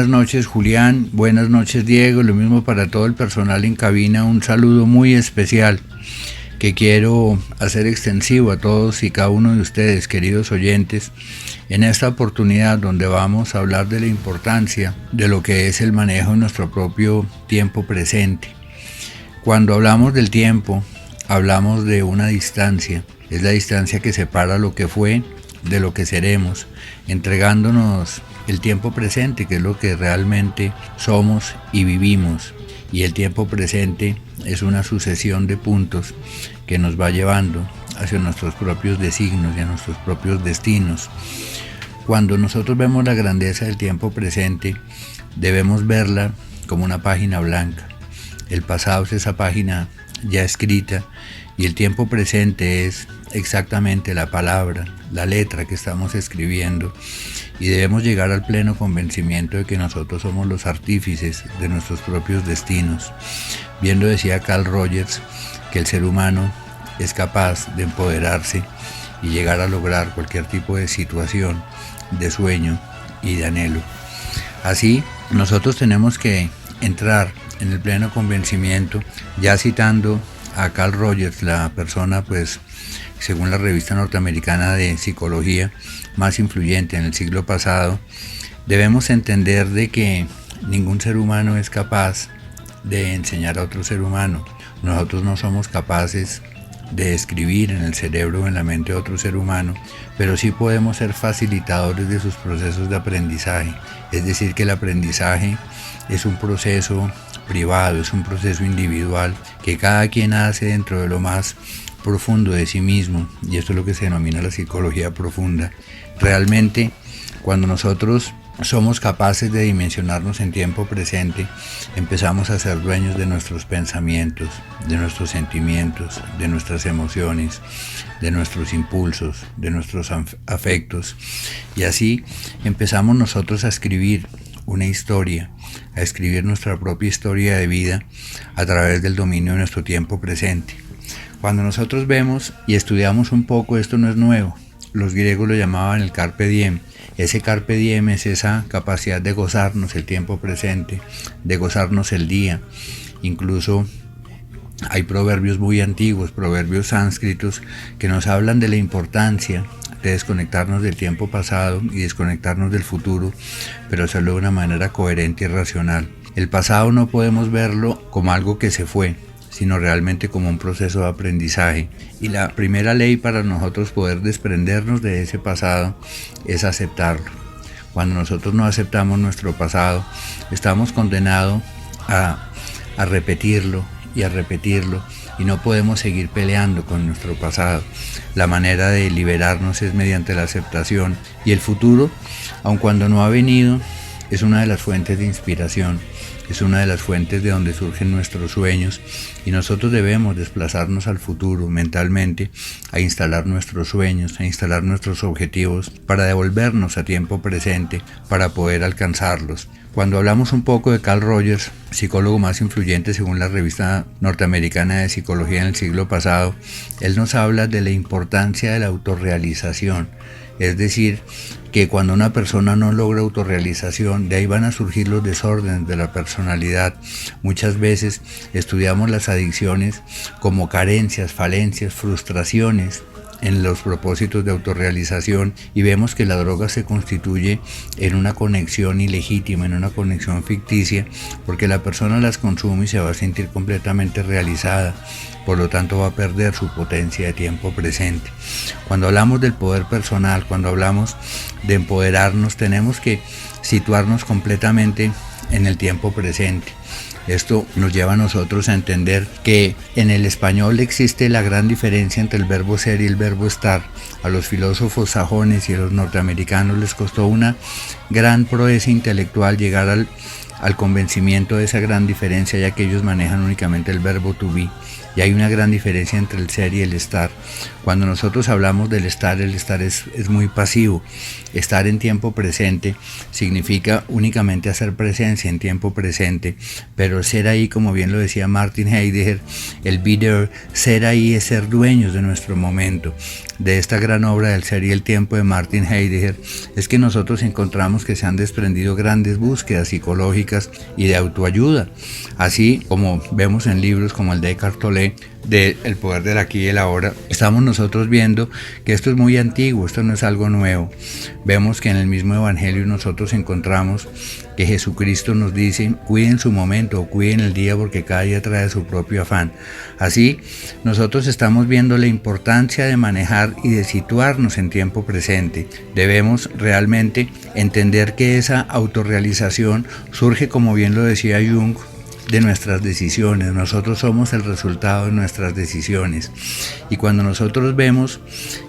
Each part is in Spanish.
Buenas noches Julián, buenas noches Diego, lo mismo para todo el personal en cabina, un saludo muy especial que quiero hacer extensivo a todos y cada uno de ustedes, queridos oyentes, en esta oportunidad donde vamos a hablar de la importancia de lo que es el manejo de nuestro propio tiempo presente. Cuando hablamos del tiempo, hablamos de una distancia, es la distancia que separa lo que fue de lo que seremos, entregándonos el tiempo presente, que es lo que realmente somos y vivimos. Y el tiempo presente es una sucesión de puntos que nos va llevando hacia nuestros propios designios y a nuestros propios destinos. Cuando nosotros vemos la grandeza del tiempo presente, debemos verla como una página blanca. El pasado es esa página ya escrita y el tiempo presente es exactamente la palabra, la letra que estamos escribiendo, y debemos llegar al pleno convencimiento de que nosotros somos los artífices de nuestros propios destinos. Bien lo decía Carl Rogers, que el ser humano es capaz de empoderarse y llegar a lograr cualquier tipo de situación, de sueño y de anhelo. Así, nosotros tenemos que entrar en el pleno convencimiento, ya citando a Carl Rogers, la persona, pues, según la revista norteamericana de psicología más influyente en el siglo pasado, debemos entender de que ningún ser humano es capaz de enseñar a otro ser humano. Nosotros no somos capaces de escribir en el cerebro o en la mente de otro ser humano, pero sí podemos ser facilitadores de sus procesos de aprendizaje. Es decir, que el aprendizaje es un proceso privado, es un proceso individual que cada quien hace dentro de lo más profundo de sí mismo, y esto es lo que se denomina la psicología profunda. Realmente, cuando nosotros somos capaces de dimensionarnos en tiempo presente, empezamos a ser dueños de nuestros pensamientos, de nuestros sentimientos, de nuestras emociones, de nuestros impulsos, de nuestros afectos, y así empezamos nosotros a escribir una historia, a escribir nuestra propia historia de vida a través del dominio de nuestro tiempo presente. Cuando nosotros vemos y estudiamos un poco, esto no es nuevo. Los griegos lo llamaban el carpe diem. Ese carpe diem es esa capacidad de gozarnos el tiempo presente, de gozarnos el día. Incluso hay proverbios muy antiguos, proverbios sánscritos, que nos hablan de la importancia de desconectarnos del tiempo pasado y desconectarnos del futuro, pero hacerlo de una manera coherente y racional. El pasado no podemos verlo como algo que se fue, sino realmente como un proceso de aprendizaje. Y la primera ley para nosotros poder desprendernos de ese pasado es aceptarlo. Cuando nosotros no aceptamos nuestro pasado, estamos condenados a repetirlo y a repetirlo, y no podemos seguir peleando con nuestro pasado. La manera de liberarnos es mediante la aceptación, y el futuro, aun cuando no ha venido, es una de las fuentes de inspiración. Es una de las fuentes de donde surgen nuestros sueños, y nosotros debemos desplazarnos al futuro mentalmente, a instalar nuestros sueños, a instalar nuestros objetivos para devolvernos a tiempo presente, para poder alcanzarlos. Cuando hablamos un poco de Carl Rogers, psicólogo más influyente según la revista norteamericana de psicología en el siglo pasado, él nos habla de la importancia de la autorrealización. Es decir, que cuando una persona no logra autorrealización, de ahí van a surgir los desórdenes de la personalidad. Muchas veces estudiamos las adicciones como carencias, falencias, frustraciones en los propósitos de autorrealización, y vemos que la droga se constituye en una conexión ilegítima, en una conexión ficticia, porque la persona las consume y se va a sentir completamente realizada, por lo tanto va a perder su potencia de tiempo presente. Cuando hablamos del poder personal, cuando hablamos de empoderarnos, tenemos que situarnos completamente en el tiempo presente. Esto nos lleva a nosotros a entender que en el español existe la gran diferencia entre el verbo ser y el verbo estar. A los filósofos sajones y a los norteamericanos les costó una gran proeza intelectual llegar al convencimiento de esa gran diferencia, ya que ellos manejan únicamente el verbo to be. y hay una gran diferencia entre el ser y el estar. Cuando nosotros hablamos del estar, el estar es muy pasivo. Estar en tiempo presente significa únicamente hacer presencia en tiempo presente, pero ser ahí, como bien lo decía Martin Heidegger, el be there, ser ahí es ser dueños de nuestro momento. De esta gran obra del ser y el tiempo de Martin Heidegger es que nosotros encontramos que se han desprendido grandes búsquedas psicológicas y de autoayuda, así como vemos en libros como el de Eckhart Tolle, de El poder del aquí y el ahora. Estamos nosotros viendo que esto es muy antiguo, esto no es algo nuevo. Vemos que en el mismo Evangelio nosotros encontramos que Jesucristo nos dice: cuiden su momento o cuiden el día, porque cada día trae su propio afán. Así, nosotros estamos viendo la importancia de manejar y de situarnos en tiempo presente. Debemos realmente entender que esa autorrealización surge, como bien lo decía Jung, de nuestras decisiones. Nosotros somos el resultado de nuestras decisiones, y cuando nosotros vemos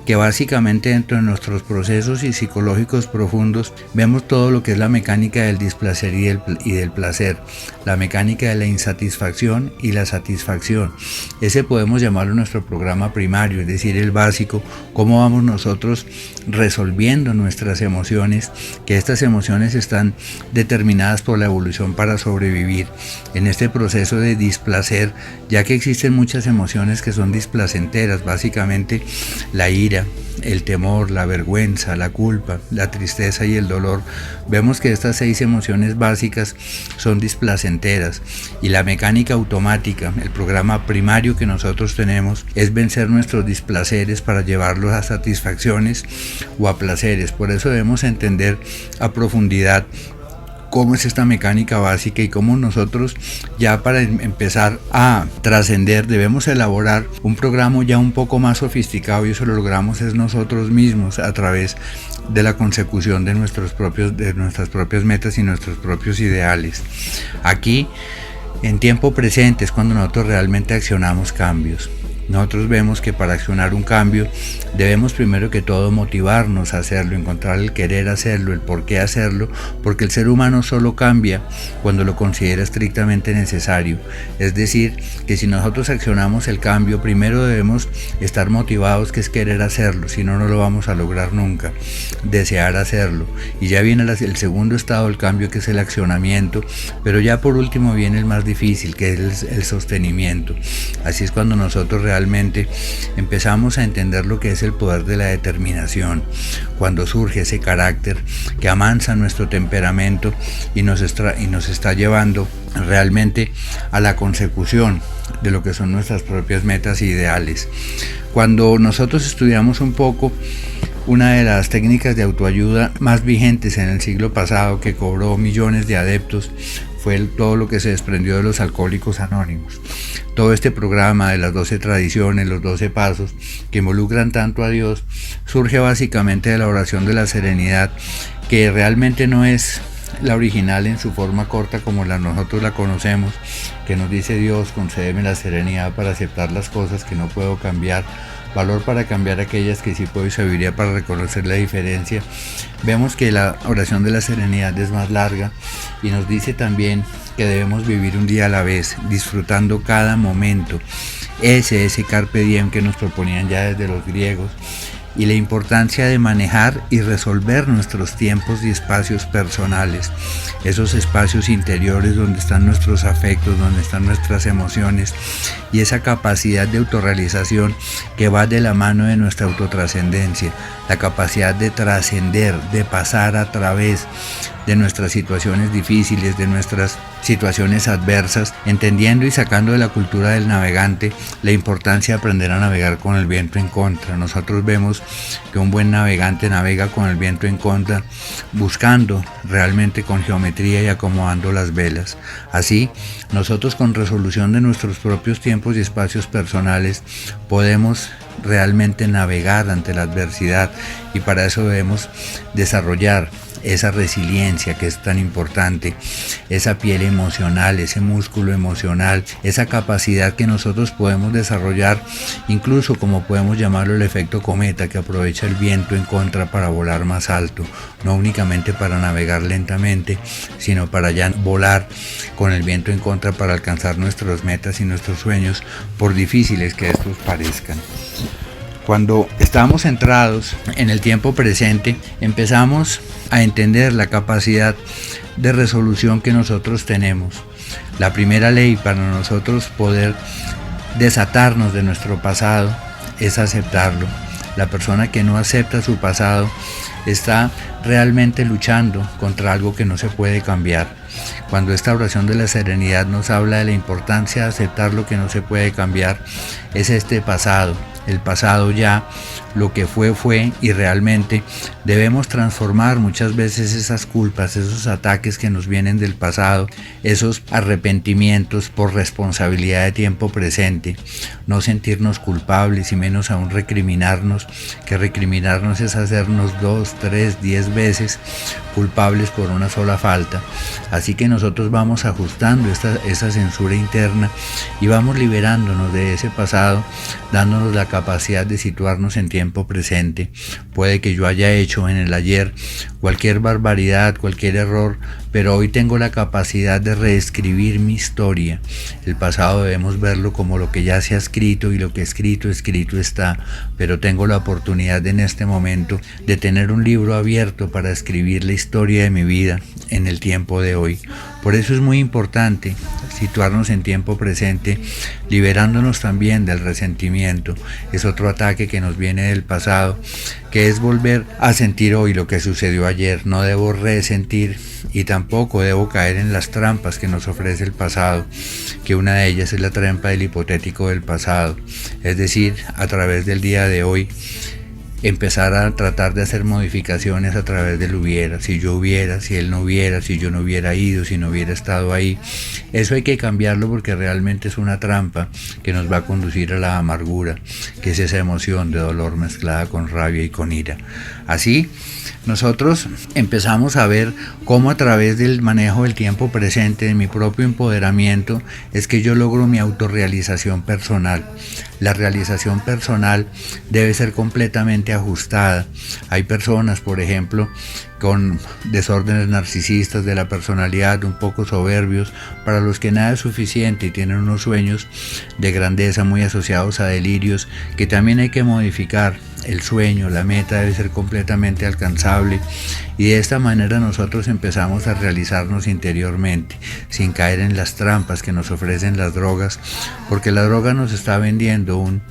que básicamente dentro de nuestros procesos psicológicos profundos vemos todo lo que es la mecánica del displacer y del placer, la mecánica de la insatisfacción y la satisfacción. Ese podemos llamarlo nuestro programa primario, es decir, el básico, cómo vamos nosotros resolviendo nuestras emociones, que estas emociones están determinadas por la evolución para sobrevivir. En este proceso de displacer, ya que existen muchas emociones que son displacenteras, básicamente la ira, el temor, la vergüenza, la culpa, la tristeza y el dolor, vemos que estas 6 emociones básicas son displacenteras, y la mecánica automática, el programa primario que nosotros tenemos, es vencer nuestros displaceres para llevarlos a satisfacciones o a placeres. Por eso debemos entender a profundidad cómo es esta mecánica básica y cómo nosotros, ya para empezar a trascender, debemos elaborar un programa ya un poco más sofisticado, y eso lo logramos es nosotros mismos a través de la consecución de nuestras propias metas y nuestros propios ideales. Aquí, en tiempo presente, es cuando nosotros realmente accionamos cambios. Nosotros vemos que para accionar un cambio debemos primero que todo motivarnos a hacerlo, encontrar el querer hacerlo, el por qué hacerlo, porque el ser humano solo cambia cuando lo considera estrictamente necesario. Es decir, que si nosotros accionamos el cambio, primero debemos estar motivados, que es querer hacerlo, si no, no lo vamos a lograr nunca, desear hacerlo. Y ya viene el segundo estado del cambio, que es el accionamiento, pero ya por último viene el más difícil, que es el sostenimiento. Así es cuando nosotros realmente empezamos a entender lo que es el poder de la determinación, cuando surge ese carácter que amansa nuestro temperamento y nos está llevando realmente a la consecución de lo que son nuestras propias metas e ideales. Cuando nosotros estudiamos un poco una de las técnicas de autoayuda más vigentes en el siglo pasado, que cobró millones de adeptos, fue todo lo que se desprendió de los Alcohólicos Anónimos. Todo este programa de las 12 tradiciones, los 12 pasos, que involucran tanto a Dios, surge básicamente de la oración de la serenidad, que realmente no es la original en su forma corta como nosotros la conocemos, que nos dice: Dios, concédeme la serenidad para aceptar las cosas que no puedo cambiar, valor para cambiar aquellas que sí puedo, y sabiduría para reconocer la diferencia. Vemos que la oración de la serenidad es más larga y nos dice también que debemos vivir un día a la vez, disfrutando cada momento. Ese carpe diem que nos proponían ya desde los griegos, y la importancia de manejar y resolver nuestros tiempos y espacios personales, esos espacios interiores donde están nuestros afectos, donde están nuestras emociones, y esa capacidad de autorrealización que va de la mano de nuestra autotrascendencia, la capacidad de trascender, de pasar a través de nuestras situaciones difíciles, de nuestras situaciones adversas, entendiendo y sacando de la cultura del navegante la importancia de aprender a navegar con el viento en contra. Nosotros vemos que un buen navegante navega con el viento en contra, buscando realmente con geometría y acomodando las velas. Así, nosotros, con resolución de nuestros propios tiempos y espacios personales, podemos realmente navegar ante la adversidad, y para eso debemos desarrollar esa resiliencia que es tan importante, esa piel emocional, ese músculo emocional, esa capacidad que nosotros podemos desarrollar, incluso como podemos llamarlo el efecto cometa, que aprovecha el viento en contra para volar más alto, no únicamente para navegar lentamente, sino para ya volar con el viento en contra para alcanzar nuestras metas y nuestros sueños, por difíciles que estos parezcan. Cuando estamos centrados en el tiempo presente, empezamos a entender la capacidad de resolución que nosotros tenemos. La primera ley para nosotros poder desatarnos de nuestro pasado es aceptarlo. La persona que no acepta su pasado está realmente luchando contra algo que no se puede cambiar. Cuando esta oración de la serenidad nos habla de la importancia de aceptar lo que no se puede cambiar, es este pasado. El pasado ya, lo que fue y realmente debemos transformar muchas veces esas culpas, esos ataques que nos vienen del pasado, esos arrepentimientos por responsabilidad de tiempo presente, no sentirnos culpables y menos aún recriminarnos, que recriminarnos es hacernos 2, 3, 10 veces culpables por una sola falta. Así que nosotros vamos ajustando esa censura interna y vamos liberándonos de ese pasado, dándonos la capacidad de situarnos en tiempo presente. Puede que yo haya hecho en el ayer cualquier barbaridad, cualquier error, pero hoy tengo la capacidad de reescribir mi historia. El pasado debemos verlo como lo que ya se ha escrito, y lo que escrito está, pero tengo la oportunidad en este momento de tener un libro abierto para escribir la historia de mi vida en el tiempo de hoy. Por eso es muy importante situarnos en tiempo presente, liberándonos también del resentimiento. Es otro ataque que nos viene del pasado, que es volver a sentir hoy lo que sucedió ayer. No debo resentir y tampoco debo caer en las trampas que nos ofrece el pasado, que una de ellas es la trampa del hipotético del pasado. Es decir, a través del día de hoy, empezar a tratar de hacer modificaciones a través del hubiera, si yo hubiera, si él no hubiera, si yo no hubiera ido, si no hubiera estado ahí. Eso hay que cambiarlo porque realmente es una trampa que nos va a conducir a la amargura, que es esa emoción de dolor mezclada con rabia y con ira. Así, nosotros empezamos a ver cómo a través del manejo del tiempo presente, de mi propio empoderamiento, es que yo logro mi autorrealización personal. La realización personal debe ser completamente ajustada. Hay personas, por ejemplo, con desórdenes narcisistas de la personalidad, un poco soberbios, para los que nada es suficiente y tienen unos sueños de grandeza muy asociados a delirios que también hay que modificar. El sueño, la meta debe ser completamente alcanzable y de esta manera nosotros empezamos a realizarnos interiormente, sin caer en las trampas que nos ofrecen las drogas, porque la droga nos está vendiendo un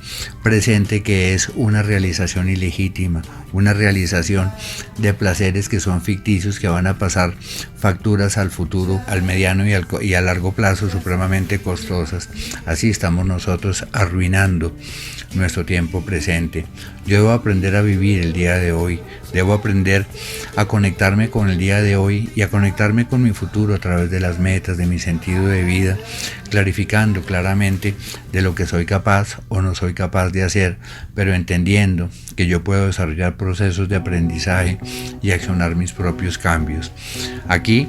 presente que es una realización ilegítima, una realización de placeres que son ficticios, que van a pasar facturas al futuro, al mediano y a largo plazo supremamente costosas. Así estamos nosotros arruinando nuestro tiempo presente. Yo debo aprender a vivir el día de hoy, debo aprender a conectarme con el día de hoy y a conectarme con mi futuro a través de las metas, de mi sentido de vida, clarificando claramente de lo que soy capaz o no soy capaz de hacer, pero entendiendo que yo puedo desarrollar procesos de aprendizaje y accionar mis propios cambios. Aquí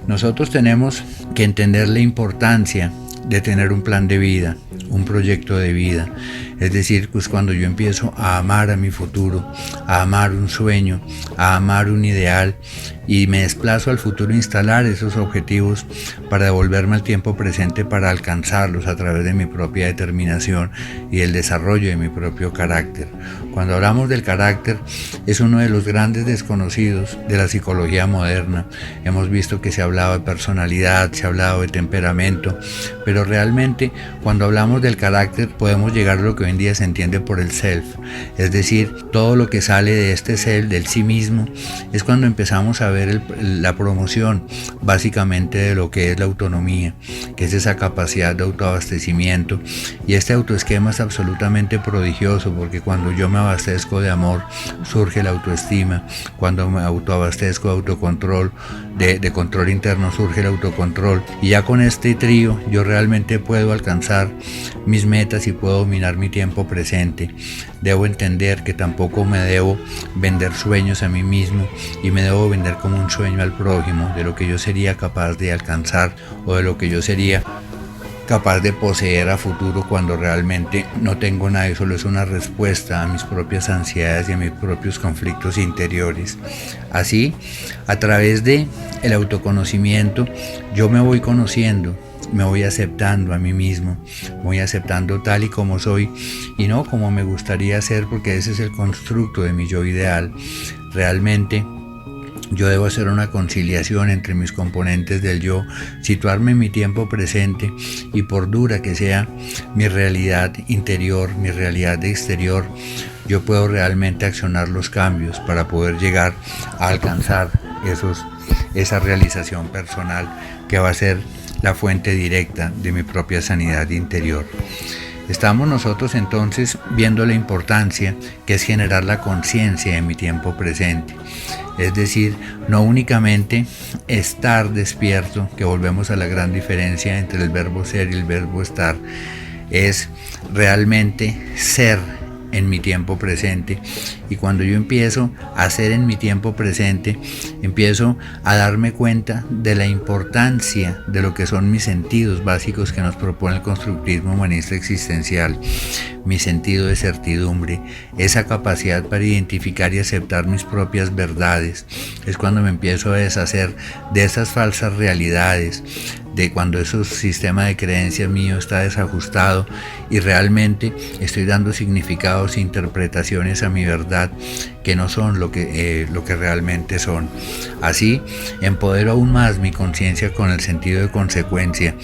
nosotros tenemos que entender la importancia de tener un plan de vida, un proyecto de vida. Es decir, pues cuando yo empiezo a amar a mi futuro, a amar un sueño, a amar un ideal y me desplazo al futuro a instalar esos objetivos para devolverme al tiempo presente para alcanzarlos a través de mi propia determinación y el desarrollo de mi propio carácter. Cuando hablamos del carácter, es uno de los grandes desconocidos de la psicología moderna. Hemos visto que se ha hablado de personalidad, se ha hablado de temperamento, pero realmente cuando hablamos del carácter podemos llegar a lo que hoy en día se entiende por el self, es decir, todo lo que sale de este self, del sí mismo, es cuando empezamos a ver la promoción básicamente de lo que es la autonomía, que es esa capacidad de autoabastecimiento, y este autoesquema es absolutamente prodigioso porque cuando yo me abastezco de amor surge la autoestima, cuando me autoabastezco de autocontrol, de control interno, surge el autocontrol, y ya con este trío yo realmente puedo alcanzar mis metas y puedo dominar mi tiempo tiempo presente. Debo entender que tampoco me debo vender sueños a mí mismo y me debo vender como un sueño al prójimo de lo que yo sería capaz de alcanzar o de lo que yo sería capaz de poseer a futuro cuando realmente no tengo nada y solo es una respuesta a mis propias ansiedades y a mis propios conflictos interiores. Así, a través de el autoconocimiento, yo me voy conociendo, me voy aceptando a mí mismo, voy aceptando tal y como soy y no como me gustaría ser, porque ese es el constructo de mi yo ideal. Realmente yo debo hacer una conciliación entre mis componentes del yo, situarme en mi tiempo presente y por dura que sea mi realidad interior, mi realidad exterior, yo puedo realmente accionar los cambios para poder llegar a alcanzar esa realización personal que va a ser la fuente directa de mi propia sanidad interior. Estamos nosotros entonces viendo la importancia que es generar la conciencia en mi tiempo presente. Es decir, no únicamente estar despierto, que volvemos a la gran diferencia entre el verbo ser y el verbo estar, es realmente ser en mi tiempo presente. Y cuando yo empiezo a ser en mi tiempo presente, empiezo a darme cuenta de la importancia de lo que son mis sentidos básicos que nos propone el constructivismo humanista existencial. Mi sentido de certidumbre, esa capacidad para identificar y aceptar mis propias verdades. Es cuando me empiezo a deshacer de esas falsas realidades, de cuando ese sistema de creencias mío está desajustado y realmente estoy dando significados e interpretaciones a mi verdad que no son lo que realmente son. Así empodero aún más mi conciencia con el sentido de consecuencia,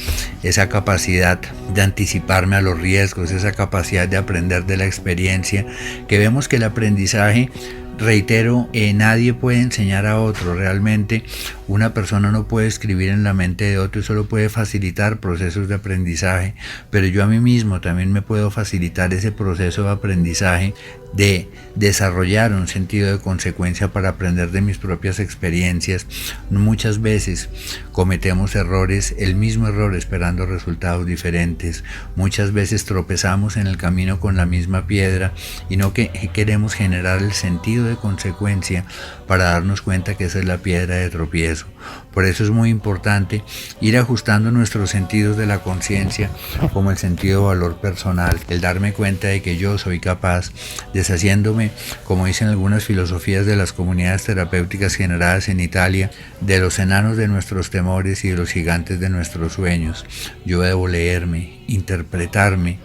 esa capacidad de anticiparme a los riesgos, esa capacidad de aprender de la experiencia, que vemos que el aprendizaje, reitero, nadie puede enseñar a otro. Realmente una persona no puede escribir en la mente de otro y solo puede facilitar procesos de aprendizaje, pero yo a mí mismo también me puedo facilitar ese proceso de aprendizaje, de desarrollar un sentido de consecuencia para aprender de mis propias experiencias. Muchas veces cometemos errores, el mismo error esperando resultados diferentes. Muchas veces tropezamos en el camino con la misma piedra y no queremos generar el sentido de consecuencia para darnos cuenta que esa es la piedra de tropiezo. Por eso es muy importante ir ajustando nuestros sentidos de la conciencia, como el sentido de valor personal, el darme cuenta de que yo soy capaz, deshaciéndome, como dicen algunas filosofías de las comunidades terapéuticas generadas en Italia, de los enanos de nuestros temores y de los gigantes de nuestros sueños. Yo debo leerme, interpretarme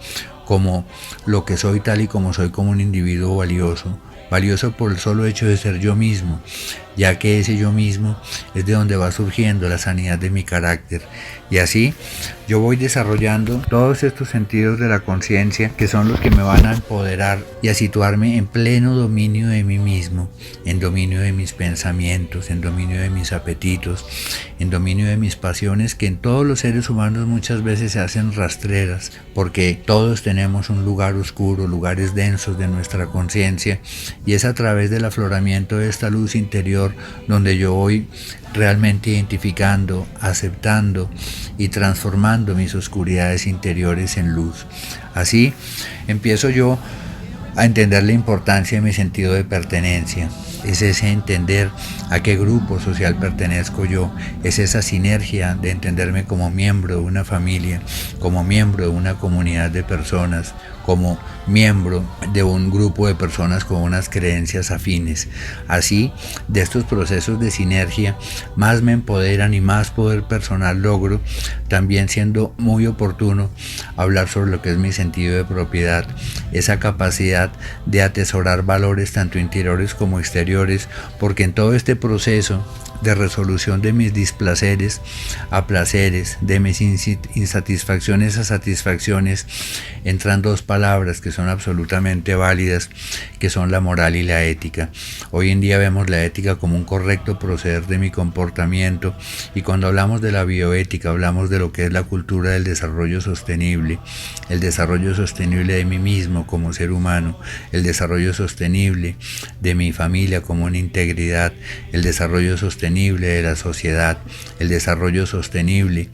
como lo que soy, tal y como soy, como un individuo valioso por el solo hecho de ser yo mismo, ya que ese yo mismo es de donde va surgiendo la sanidad de mi carácter. Y así yo voy desarrollando todos estos sentidos de la conciencia, que son los que me van a empoderar y a situarme en pleno dominio de mí mismo, en dominio de mis pensamientos, en dominio de mis apetitos, en dominio de mis pasiones, que en todos los seres humanos muchas veces se hacen rastreras, porque todos tenemos un lugar oscuro, lugares densos de nuestra conciencia, y es a través del afloramiento de esta luz interior donde yo voy realmente identificando, aceptando y transformando mis oscuridades interiores en luz. Así empiezo yo a entender la importancia de mi sentido de pertenencia. Es ese entender a qué grupo social pertenezco yo, es esa sinergia de entenderme como miembro de una familia, como miembro de una comunidad de personas, como miembro de un grupo de personas con unas creencias afines. Así, de estos procesos de sinergia, más me empoderan y más poder personal logro, también siendo muy oportuno hablar sobre lo que es mi sentido de propiedad, esa capacidad de atesorar valores tanto interiores como exteriores, porque en todo este proceso de resolución de mis displaceres a placeres, de mis insatisfacciones a satisfacciones, entran dos palabras que son absolutamente válidas, que son la moral y la ética. Hoy en día vemos la ética como un correcto proceder de mi comportamiento, y cuando hablamos de la bioética hablamos de lo que es la cultura del desarrollo sostenible, el desarrollo sostenible de mí mismo como ser humano, el desarrollo sostenible de mi familia como una integridad, el desarrollo sostenible sostenible de la sociedad, el desarrollo sostenible,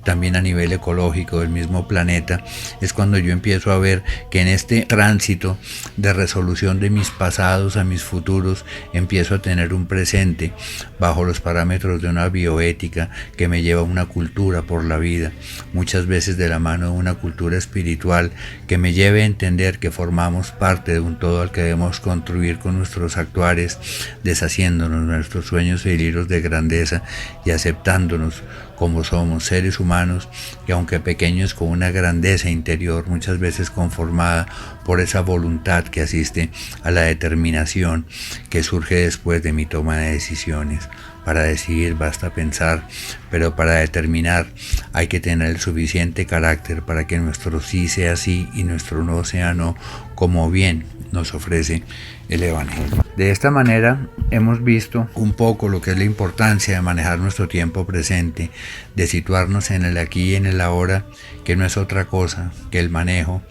también a nivel ecológico del mismo planeta, es cuando yo empiezo a ver que en este tránsito de resolución de mis pasados a mis futuros, empiezo a tener un presente bajo los parámetros de una bioética que me lleva a una cultura por la vida, muchas veces de la mano de una cultura espiritual que me lleve a entender que formamos parte de un todo al que debemos construir con nuestros actuares, deshaciéndonos nuestros sueños y delirios de grandeza y aceptándonos como somos, seres humanos que aunque pequeños, con una grandeza interior muchas veces conformada por esa voluntad que asiste a la determinación que surge después de mi toma de decisiones. Para decidir basta pensar, pero para determinar hay que tener el suficiente carácter para que nuestro sí sea sí y nuestro no sea no, como bien nos ofrece el Evangelio. De esta manera hemos visto un poco lo que es la importancia de manejar nuestro tiempo presente, de situarnos en el aquí y en el ahora, que no es otra cosa que el manejo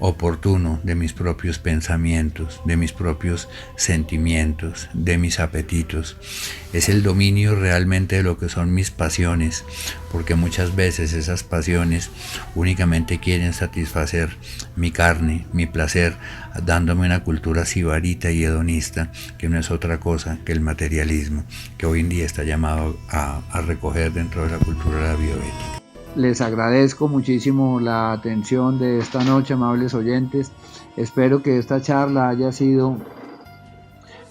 oportuno de mis propios pensamientos, de mis propios sentimientos, de mis apetitos. Es el dominio realmente de lo que son mis pasiones, porque muchas veces esas pasiones únicamente quieren satisfacer mi carne, mi placer, dándome una cultura sibarita y hedonista, que no es otra cosa que el materialismo, que hoy en día está llamado a recoger dentro de la cultura de la bioética. Les agradezco muchísimo la atención de esta noche, amables oyentes. Espero que esta charla haya sido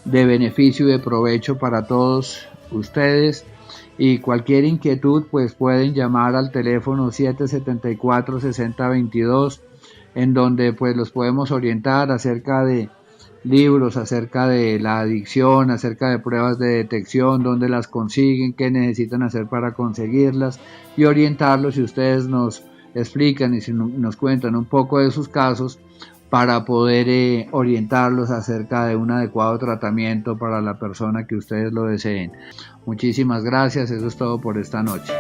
de beneficio y de provecho para todos ustedes. Y cualquier inquietud pues pueden llamar al teléfono 774-6022, en donde pues los podemos orientar acerca de libros, acerca de la adicción, acerca de pruebas de detección, dónde las consiguen, qué necesitan hacer para conseguirlas, y orientarlos si ustedes nos explican y si nos cuentan un poco de sus casos para poder orientarlos acerca de un adecuado tratamiento para la persona que ustedes lo deseen. Muchísimas gracias, eso es todo por esta noche.